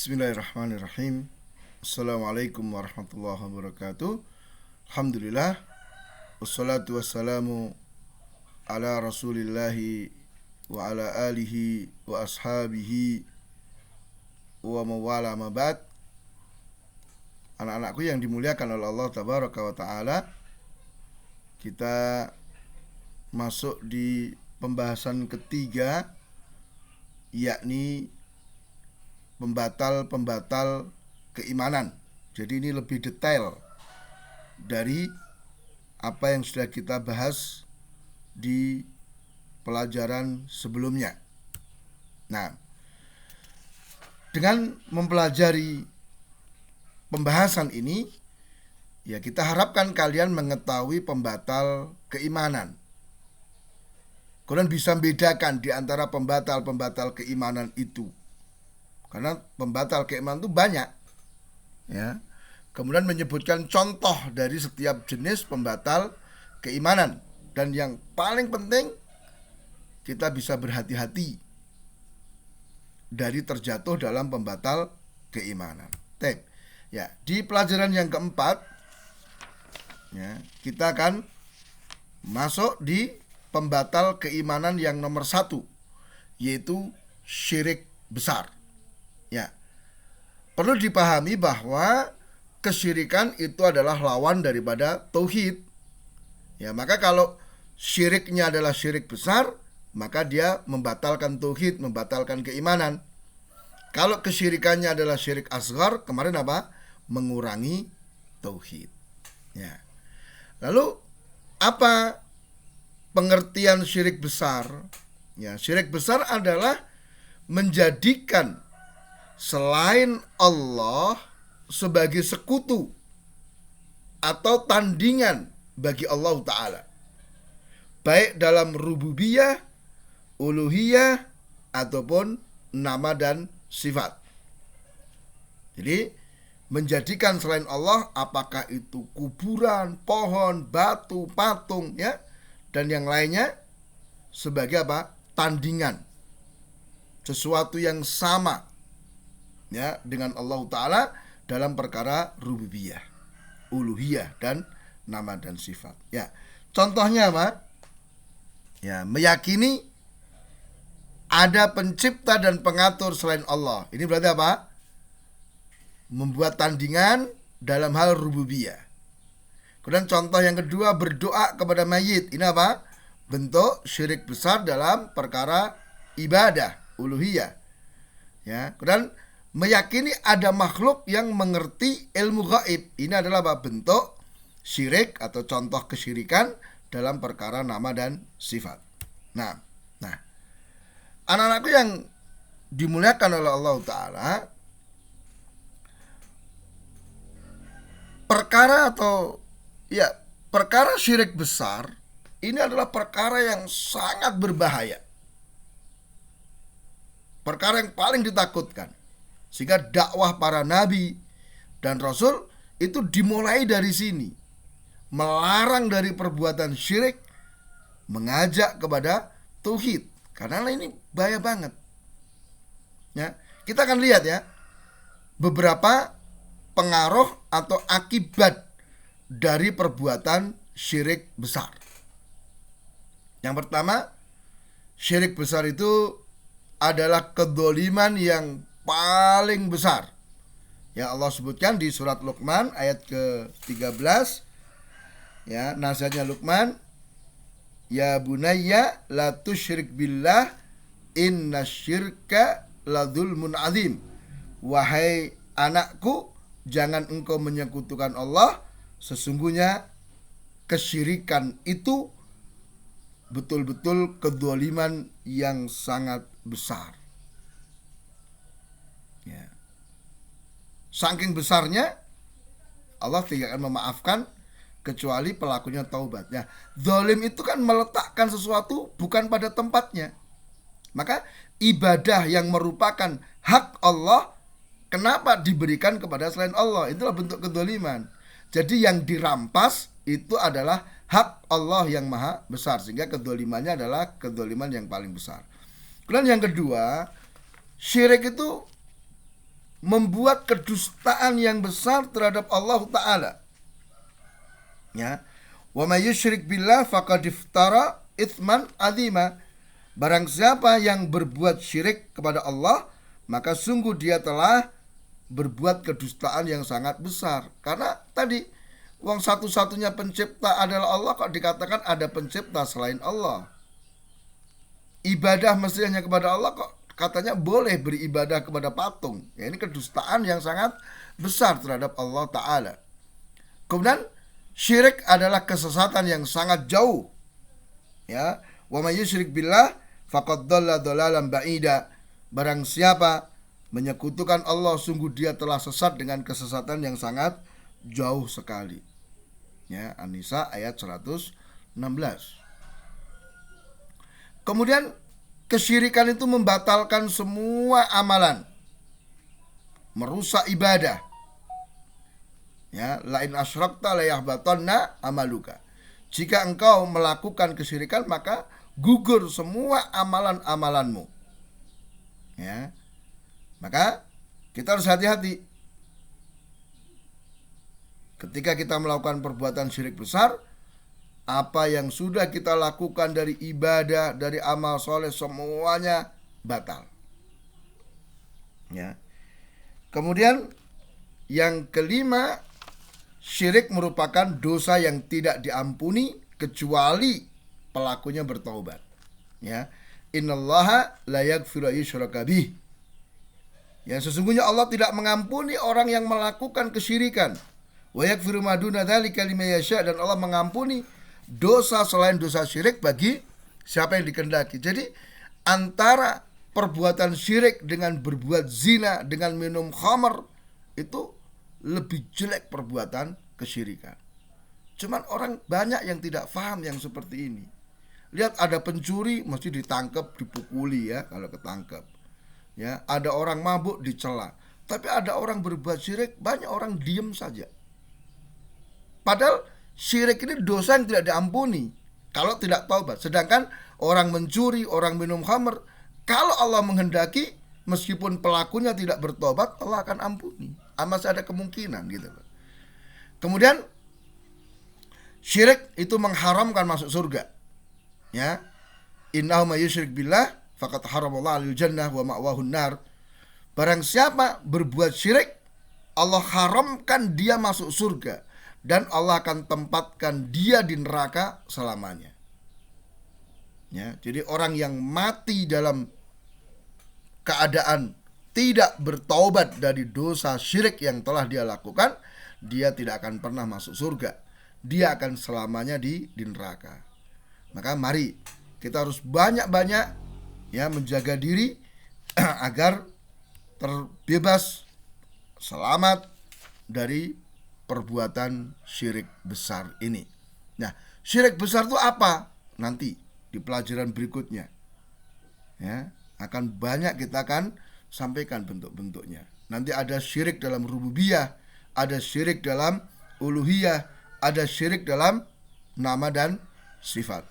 Bismillahirrahmanirrahim. Assalamualaikum warahmatullahi wabarakatuh. Alhamdulillah. Wassalatu wassalamu ala rasulillahi wa ala alihi wa ashabihi wa mawala mabad. Anak-anakku yang dimuliakan oleh Allah Tabaraka wa Ta'ala, kita masuk di pembahasan ketiga, yakni pembatal-pembatal keimanan. Jadi ini lebih detail dari apa yang sudah kita bahas di pelajaran sebelumnya. Nah, dengan mempelajari pembahasan ini, ya kita harapkan kalian mengetahui pembatal keimanan. Kalian bisa membedakan di antara pembatal-pembatal keimanan itu. Karena pembatal keimanan itu banyak, ya. Kemudian menyebutkan contoh dari setiap jenis pembatal keimanan. Dan yang paling penting, kita bisa berhati-hati dari terjatuh dalam pembatal keimanan. Ya, di pelajaran yang keempat, ya, kita akan masuk di pembatal keimanan yang nomor 1, yaitu syirik besar. Ya, perlu dipahami bahwa kesyirikan itu adalah lawan daripada tauhid. Ya, maka kalau syiriknya adalah syirik besar, maka dia membatalkan tauhid, membatalkan keimanan. Kalau kesyirikannya adalah syirik asghar, kemarin apa? Mengurangi tauhid. Ya. Lalu apa pengertian syirik besar? Ya, syirik besar adalah menjadikan selain Allah sebagai sekutu atau tandingan bagi Allah Ta'ala, baik dalam rububiyah, uluhiyah, ataupun nama dan sifat. Jadi menjadikan selain Allah, apakah itu kuburan, pohon, batu, patung, ya, dan yang lainnya, sebagai apa? Tandingan, sesuatu yang sama, ya, dengan Allah Ta'ala dalam perkara rububiyah, uluhiyah, dan nama dan sifat. Ya, contohnya apa? Ya, meyakini ada pencipta dan pengatur selain Allah. Ini berarti apa? Membuat tandingan dalam hal rububiyah. Kemudian contoh yang kedua, berdoa kepada mayit. Ini apa? Bentuk syirik besar dalam perkara ibadah, uluhiyah. Ya, kemudian meyakini ada makhluk yang mengerti ilmu gaib. Ini adalah apa? Bentuk syirik atau contoh kesyirikan dalam perkara nama dan sifat. Nah, anak-anakku yang dimuliakan oleh Allah Ta'ala, perkara syirik besar ini adalah perkara yang sangat berbahaya, perkara yang paling ditakutkan. Sehingga dakwah para nabi dan rasul itu dimulai dari sini, melarang dari perbuatan syirik, mengajak kepada tauhid. Karena ini bahaya banget. Ya, kita akan lihat ya beberapa pengaruh atau akibat dari perbuatan syirik besar. Yang pertama, syirik besar itu adalah kedzaliman yang paling besar. Ya, Allah sebutkan di surat Luqman ayat ke-13. Ya, nasihatnya Luqman, ya bunayya la tusyrik billah innasyirka ladzulmun azim. Wahai anakku, jangan engkau menyekutukan Allah, sesungguhnya kesyirikan itu betul-betul kedzaliman yang sangat besar. Ya. Saking besarnya, Allah tidak akan memaafkan kecuali pelakunya taubat. Ya, zalim itu kan meletakkan sesuatu bukan pada tempatnya. Maka ibadah yang merupakan hak Allah, kenapa diberikan kepada selain Allah? Itulah bentuk kedzaliman. Jadi yang dirampas itu adalah hak Allah yang maha besar, sehingga kedzalimannya adalah kedzaliman yang paling besar. Kemudian yang kedua, syirik itu membuat kedustaan yang besar terhadap Allah Ta'ala. Ya. Wa may yusyrik billah faqad iftara itsman azima. Barang siapa yang berbuat syirik kepada Allah, maka sungguh dia telah berbuat kedustaan yang sangat besar. Karena tadi wong satu-satunya pencipta adalah Allah, kok dikatakan ada pencipta selain Allah. Ibadah mestinya kepada Allah, kok katanya boleh beribadah kepada patung. Ya, ini kedustaan yang sangat besar terhadap Allah Ta'ala. Kemudian syirik adalah kesesatan yang sangat jauh. Ya, wa may yusyrik billah faqad dhalla dhalalan ba'ida. Barang siapa menyekutukan Allah, sungguh dia telah sesat dengan kesesatan yang sangat jauh sekali. Ya, An-Nisa ayat 116. Kemudian kesyirikan itu membatalkan semua amalan, merusak ibadah. Ya, lain asyrakta la yahbatanna amaluka. Jika engkau melakukan kesyirikan, maka gugur semua amalan-amalanmu. Ya. Maka kita harus hati-hati. Ketika kita melakukan perbuatan syirik besar, apa yang sudah kita lakukan dari ibadah, dari amal soleh, semuanya batal. Ya. Kemudian yang kelima, syirik merupakan dosa yang tidak diampuni kecuali pelakunya bertaubat. Ya. Innallaha la yaghfiru ayyushraka bih. Ya, sesungguhnya Allah tidak mengampuni orang yang melakukan kesyirikan. Wa yaghfiru ma duna dzalika liman yasha, dan Allah mengampuni dosa selain dosa syirik bagi siapa yang dikehendaki. Jadi antara perbuatan syirik dengan berbuat zina, dengan minum khamar, itu lebih jelek perbuatan kesyirikan. Cuman orang banyak yang tidak paham yang seperti ini. Lihat, ada pencuri mesti ditangkap, dipukuli ya kalau ketangkep. Ya, ada orang mabuk dicela. Tapi ada orang berbuat syirik, banyak orang diem saja. Padahal syirik ini dosa yang tidak diampuni kalau tidak taubat. Sedangkan orang mencuri, orang minum khamr, kalau Allah menghendaki, meskipun pelakunya tidak bertobat, Allah akan ampuni. Masih ada kemungkinan gitu. Kemudian syirik itu mengharamkan masuk surga. Ya, innahu may yusyrik billah faqad haramallahu alaihi jannah wa ma'wahun nar. Barang siapa berbuat syirik, Allah haramkan dia masuk surga, dan Allah akan tempatkan dia di neraka selamanya. Ya, jadi orang yang mati dalam keadaan tidak bertaubat dari dosa syirik yang telah dia lakukan, dia tidak akan pernah masuk surga. Dia akan selamanya di neraka. Maka mari kita harus banyak-banyak ya menjaga diri agar terbebas, selamat dari perbuatan syirik besar ini. Nah, syirik besar itu apa? Nanti di pelajaran berikutnya ya, akan banyak kita akan sampaikan bentuk-bentuknya. Nanti ada syirik dalam rububiyah, ada syirik dalam uluhiyah, ada syirik dalam nama dan sifat.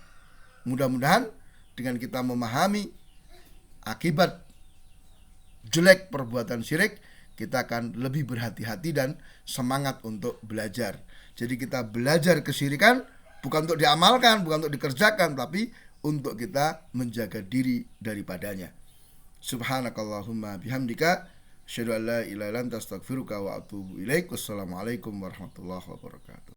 Mudah-mudahan dengan kita memahami akibat jelek perbuatan syirik, kita akan lebih berhati-hati dan semangat untuk belajar. Jadi kita belajar kesyirikan bukan untuk diamalkan, bukan untuk dikerjakan, tapi untuk kita menjaga diri daripadanya. Subhanakallahumma bihamdika asyhadu an la ilaha illa anta astaghfiruka wa atubu ilaik. Wassalamualaikum warahmatullahi wabarakatuh.